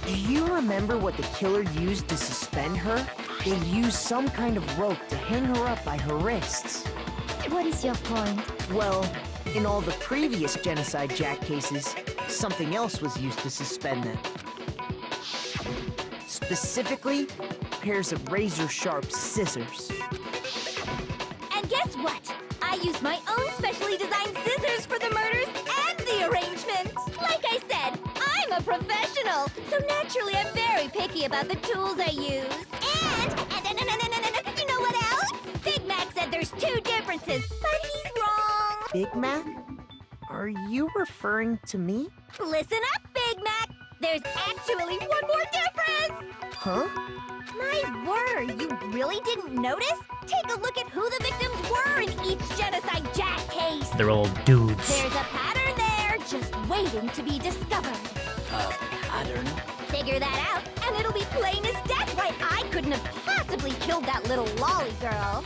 Do you remember what the killer used to suspend her? They used some kind of rope to hang her up by her wrists. What is your point? Well, in all the previous Genocide Jack cases, something else was used to suspend them. Specifically, pairs of razor-sharp scissors. And guess what? I used my own specially designed scissors for the murders and the arrangement. Like I said, I'm a professional, so naturally I'm very picky about the tools I use. And you know what else? Big Mac said there's 2 differences, but he's wrong. Big Mac? Are you referring to me? Listen up, Big Mac. There's actually one more difference. Huh? My word, you really didn't notice? Take a look at who the victims were in each Genocide Jack case. They're all dudes. There's a pattern there, just waiting to be discovered. A pattern? Figure that out, and it'll be plain as death why I couldn't have possibly killed that little lolly girl.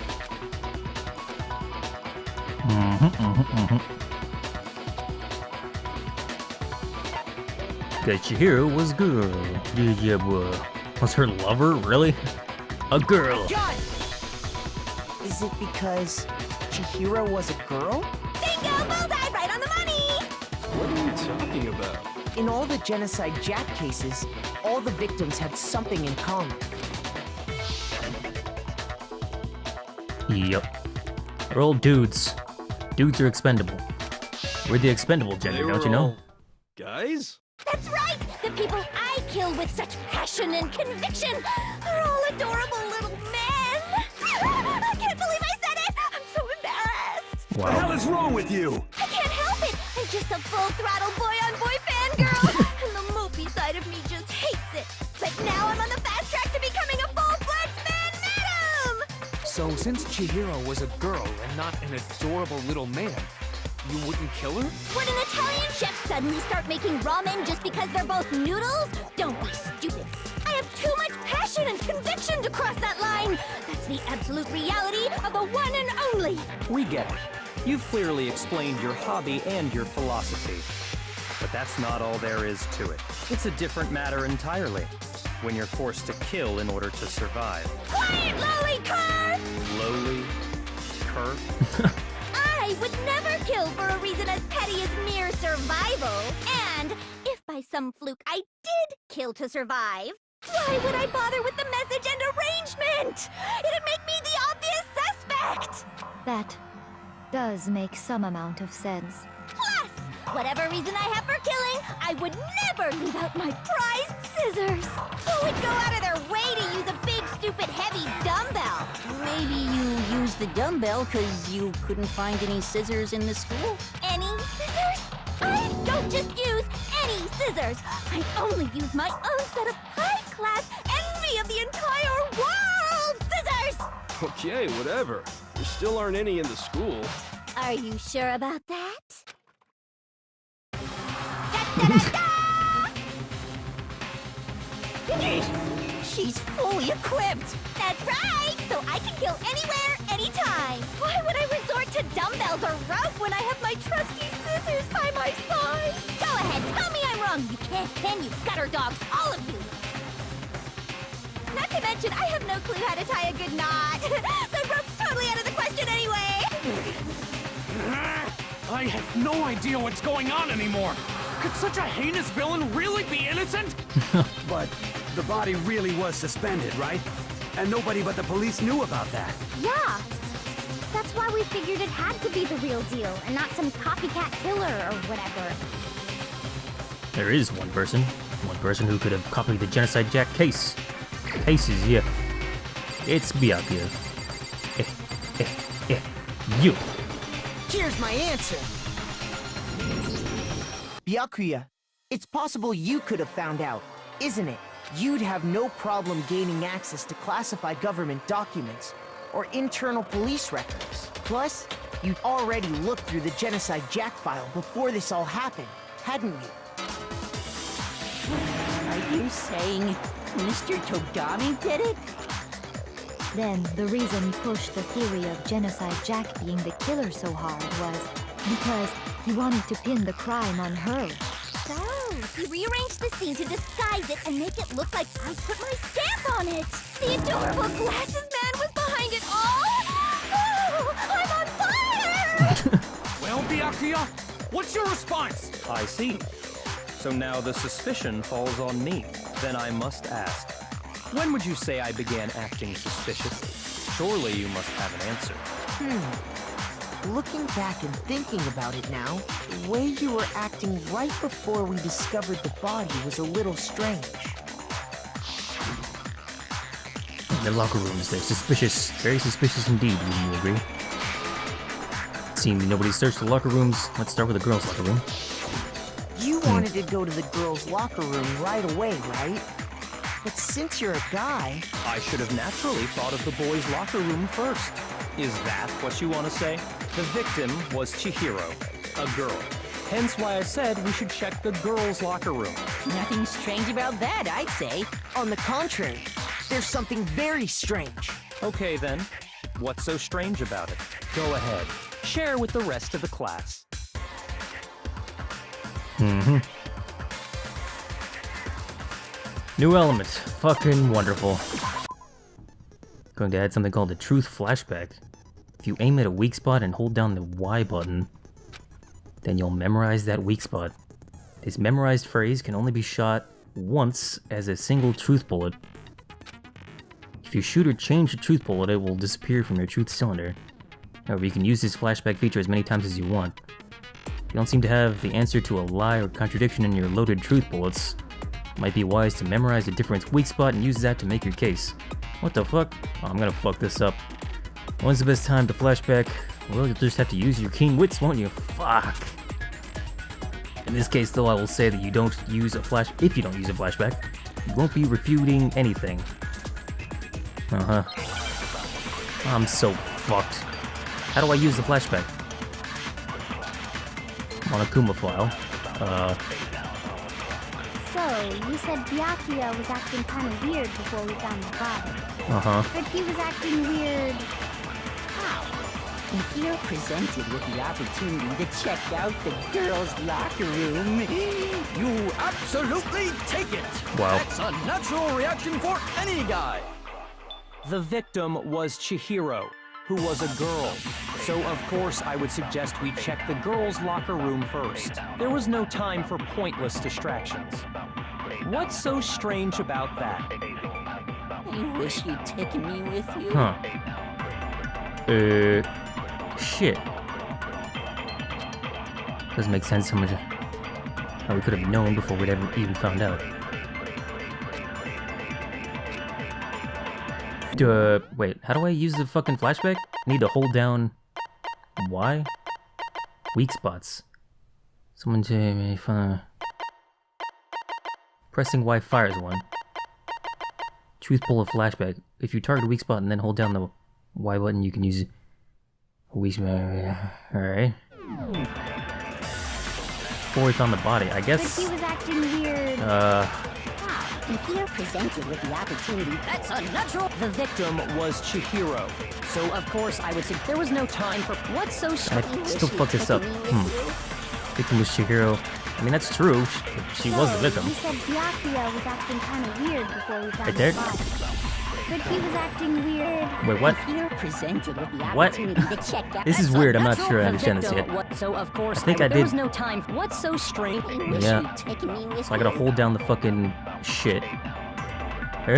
That Chihiro was girl. Yeah, boy. Was her lover really a girl? God! Is it because Chihiro was a girl? Bingo! Bullseye! Right on the money! What are you talking about? In all the Genocide Jack cases, all the victims had something in common. Yep. They're all dudes. Dudes are expendable. We're the expendable gender, don't you know? Guys? That's right! The people I kill with such passion and conviction are all adorable little men! I can't believe I said it! I'm so embarrassed! What the hell is wrong with you? I can't help it! I'm just a full-throttle boy-on-boy fangirl! And the mopey side of me just hates it! But now I'm on the fast track to becoming a full-fledged man-madam! So since Chihiro was a girl and not an adorable little man, you wouldn't kill her? Would an Italian chef suddenly start making ramen just because they're both noodles? Don't be stupid. I have too much passion and conviction to cross that line. That's the absolute reality of the one and only. We get it. You've clearly explained your hobby and your philosophy. But that's not all there is to it. It's a different matter entirely. When you're forced to kill in order to survive. Quiet, lowly cur! Lowly? Cur? I would never kill for a reason as petty as mere survival. And if by some fluke I did kill to survive, why would I bother with the message and arrangement? It'd make me the obvious suspect! That does make some amount of sense. Plus, whatever reason I have for killing, I would never leave out my prized scissors. Who would go out of their way to use a big, stupid, heavy dumbbell? Maybe you used the dumbbell because you couldn't find any scissors in the school? Any scissors? I don't just use any scissors. I only use my own set of high-class envy of the entire world scissors! Okay, whatever. There still aren't any in the school. Are you sure about that? Da-da-da-da! She's fully equipped! That's right! So I can kill anywhere, anytime! Why would I resort to dumbbells or rope when I have my trusty scissors by my side? Go ahead, tell me I'm wrong! You can't, can you, gutter dogs, all of you! Not to mention, I have no clue how to tie a good knot! So rope's totally out of the question anyway! I have no idea what's going on anymore. Could such a heinous villain really be innocent? But the body really was suspended, right? And nobody but the police knew about that. Yeah! That's why we figured it had to be the real deal, and not some copycat killer or whatever. There is one person who could have copied the Genocide Jack cases, yeah. It's Byakuya. You. Here's my answer. Byakuya, it's possible you could have found out, isn't it? You'd have no problem gaining access to classified government documents or internal police records. Plus, you'd already looked through the Genocide Jack file before this all happened, hadn't you? Are you saying Mr. Togami did it? Then the reason he pushed the theory of Genocide Jack being the killer so hard was because he wanted to pin the crime on her. So, He rearranged the scene to disguise it and make it look like I put my stamp on it. The adorable glasses man was behind it all. Oh, I'm on fire! Well, Byakuya, what's your response? I see. So now the suspicion falls on me. Then I must ask, when would you say I began acting suspicious? Surely you must have an answer. Looking back and thinking about it now, the way you were acting right before we discovered the body was a little strange. The locker rooms, they're suspicious. Very suspicious indeed, wouldn't you agree? Seeing nobody searched the locker rooms, let's start with the girls' locker room. You wanted to go to the girls' locker room right away, right? But since you're a guy... I should have naturally thought of the boys' locker room first. Is that what you want to say? The victim was Chihiro, a girl. Hence why I said we should check the girls' locker room. Nothing strange about that, I'd say. On the contrary, there's something very strange. Okay then, what's so strange about it? Go ahead, share with the rest of the class. New element. Fucking wonderful. Going to add something called the truth flashback. If you aim at a weak spot and hold down the Y button, then you'll memorize that weak spot. This memorized phrase can only be shot once as a single truth bullet. If you shoot or change the truth bullet, it will disappear from your truth cylinder. However, you can use this flashback feature as many times as you want. If you don't seem to have the answer to a lie or contradiction in your loaded truth bullets, it might be wise to memorize a different weak spot and use that to make your case. What the fuck? Oh, I'm gonna fuck this up. When's the best time to flashback? Well, you'll just have to use your keen wits, won't you? Fuck. In this case, though, I will say that you don't use a flash. If you don't use a flashback, you won't be refuting anything. I'm so fucked. How do I use the flashback? Monokuma file. So, you said Byakuya was acting kind of weird before we found the body. But he was acting weird... how? If you're presented with the opportunity to check out the girls' locker room, You absolutely take it! Wow. That's a natural reaction for any guy! The victim was Chihiro, who was a girl. So of course I would suggest we check the girls' locker room first. There was no time for pointless distractions. What's so strange about that? I wish you'd taken me with you. Shit. Doesn't make sense how we could have known before we'd ever even found out. Wait, how do I use the fucking flashback? I need to hold down... Y? Weak spots. Someone to me fun. Pressing Y fires one. Truth bullet flashback. If you target a weak spot and then hold down the Y button, you can use a weak spot. Alright. Before we found the body, I guess... But he was acting weird... If you're presented with the opportunity, that's unnatural. The victim was Chihiro. So of course I would say there was no time for what's so I strange. still fucked this up. Victim was Chihiro. I mean, that's true. She was the victim. You said Byakuya was acting kind of weird before we found Right there? the body. But he was acting weird... Wait, what? If you're presented with the What? opportunity to check out... This is that's weird. I'm not unnatural. sure I The understand this victim yet. So of course I think there I was did. no time. What's so strange? I wish Yeah. you'd taken me with So I gotta you. hold down the fucking shit. So,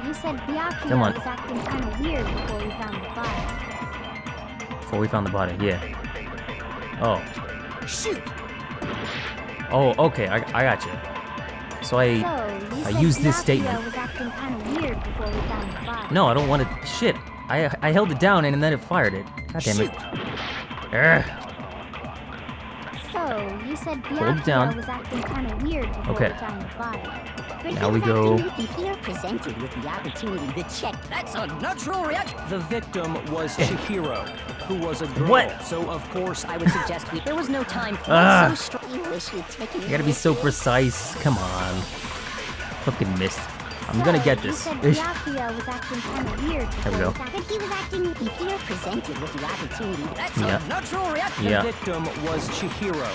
you said Come Byakuya on. was acting kind of weird before we found the body. Before we found the body, yeah. Oh. Shoot! Oh, okay, I got you. So So, you I said used this Byakuya statement. was acting kind of weird before we found the body. No, I don't want it. Shit. I held it down and then it fired it. God damn it. Urgh. So, you said Hold it down. Byakuya was acting kind of weird before Okay. we found the body. But Now he we was go. acting- If you're presented with the opportunity to check, that's a Natural reaction. The victim was Chihiro, who was a girl. What? So of course I would suggest there was no time for Ah. what's so strange. I wish you'd taken me You gotta be with so you. precise. Come on. Fucking missed. I'm gonna get this. You said Ish. Byakuya was acting kind of weird before There we go. But he was acting... If you're presented with the opportunity, that's Yeah. a natural reaction. The Yeah. victim was Chihiro.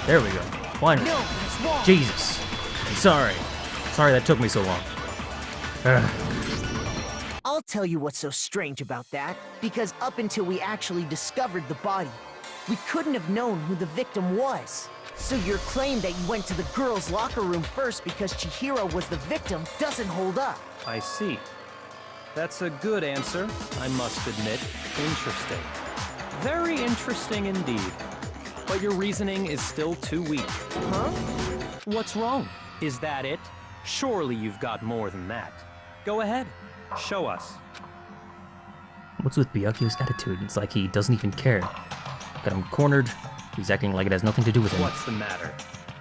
There we go. Fine. No, that's what's wrong? Jesus. I'm sorry. Sorry that took me so long. I'll tell you what's so strange about that, because up until we actually discovered the body, we couldn't have known who the victim was. So your claim that you went to the girls' locker room first because Chihiro was the victim doesn't hold up. I see. That's a good answer, I must admit. Interesting. Very interesting indeed. But your reasoning is still too weak. Huh? What's wrong? Is that it? Surely you've got more than that. Go ahead. Show us. What's with Byakuya's attitude? It's like he doesn't even care. Got him cornered. He's acting like it has nothing to do with him. What's the matter?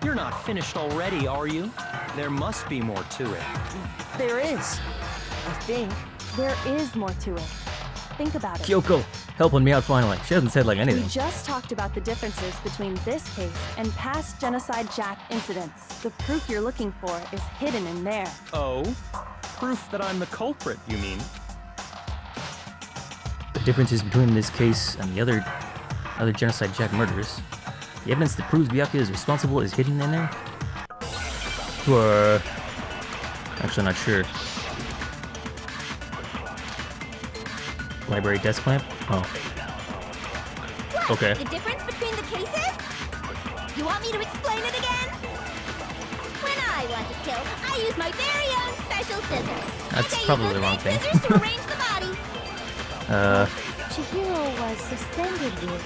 You're not finished already, are you? There must be more to it. There is. I think. There is more to it. Think about it. Kyoko, helping me out finally. She hasn't said like anything. We just talked about the differences between this case and past Genocide Jack incidents. The proof you're looking for is hidden in there. Oh? Proof that I'm the culprit, you mean? The differences between this case and the other Genocide Jack murders. The evidence that proves Byakuya is responsible is hidden in there? Actually, not sure. Library desk lamp? Oh. What? Okay. The difference between the cases? You want me to explain it again? When I want to kill, I use my very own special scissors. That's probably the wrong thing. Scissors to arrange the body. Chihiro was suspended with...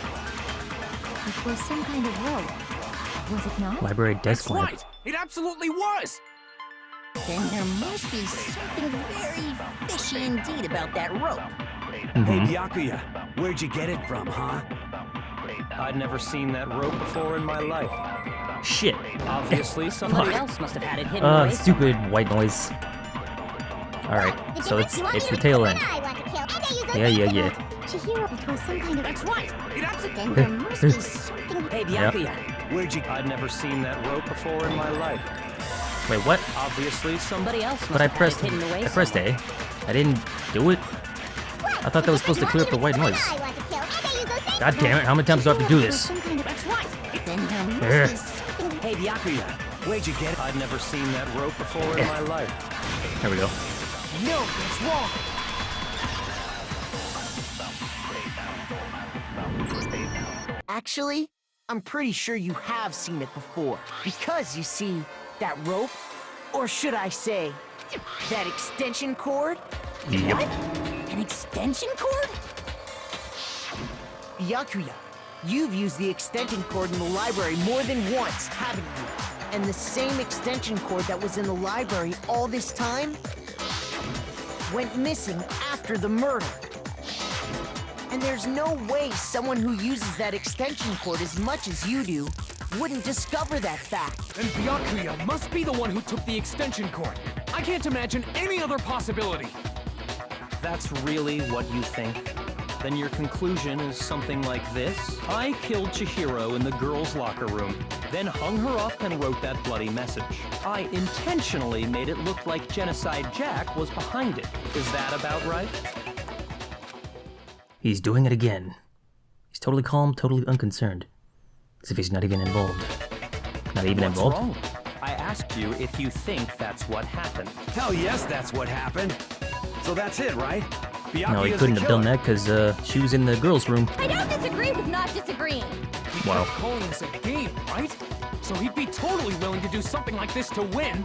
It was some kind of rope. Was it not? Library desk That's lamp. right! It absolutely was! Then there must be something very fishy indeed about that rope. Hey, Byakuya, where'd you get it from, huh? I'd never seen that rope before in my life. Shit. Obviously, somebody else must have had it hidden away. Stupid white noise. Alright, so it's the tail end. Yeah. Chihiro, it was some kind of... That's right! It absolutely... There must be something... Hey, Byakuya, where'd you... I'd never seen that rope before in my life. Wait, what? Obviously, somebody else must But I have had pressed it hidden away A. I didn't do it. I thought that was supposed to clear up the white noise. God damn it, how many times do I have to do this? That's right! Hey, Byakuya, where'd you get it? I'd never seen that rope before in my life. There we go. No, that's wrong. Actually, I'm pretty sure you have seen it before. Because, you see, that rope, or should I say, that extension cord? Yep. An extension cord? Byakuya, you've used the extension cord in the library more than once, haven't you? And the same extension cord that was in the library all this time went missing after the murder. And there's no way someone who uses that extension cord as much as you do wouldn't discover that fact. And Byakuya must be the one who took the extension cord. I can't imagine any other possibility. That's really what you think? Then your conclusion is something like this? I killed Chihiro in the girls' locker room, then hung her up and wrote that bloody message. I intentionally made it look like Genocide Jack was behind it. Is that about right? He's doing it again. He's totally calm, totally unconcerned. As if he's not even involved. Not even involved? What's wrong? I asked you if you think that's what happened. Hell yes, that's what happened. So that's it, right? No, he couldn't have done that because she was in the girls' room. I don't disagree with not disagreeing. He Wow. kept calling this a game, right? So he'd be totally willing to do something like this to win.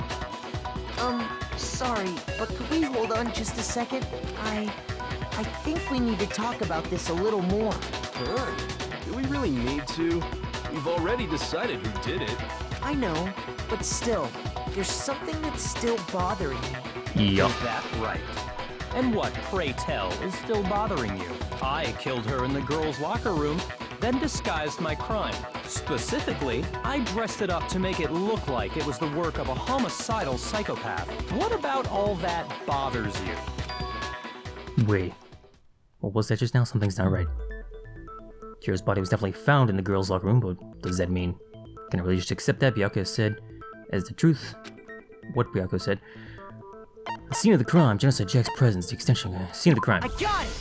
Sorry, but could we hold on just a second? I think we need to talk about this a little more. Huh? Do we really need to? We've already decided who did it. I know, but still, there's something that's still bothering me. Yup. Is that right? And what, pray tell, is still bothering you? I killed her in the girls' locker room, then disguised my crime. Specifically, I dressed it up to make it look like it was the work of a homicidal psychopath. What about all that bothers you? Wait. What was that just now? Something's not right. Chihiro's body was definitely found in the girls' locker room, but what does that mean? Can I really just accept that Byakuya said as the truth? What Byakuya said? The scene of the crime, Genocide Jack's presence, the extension, scene of the crime. I got it!